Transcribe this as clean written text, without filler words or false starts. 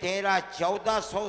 1300-1400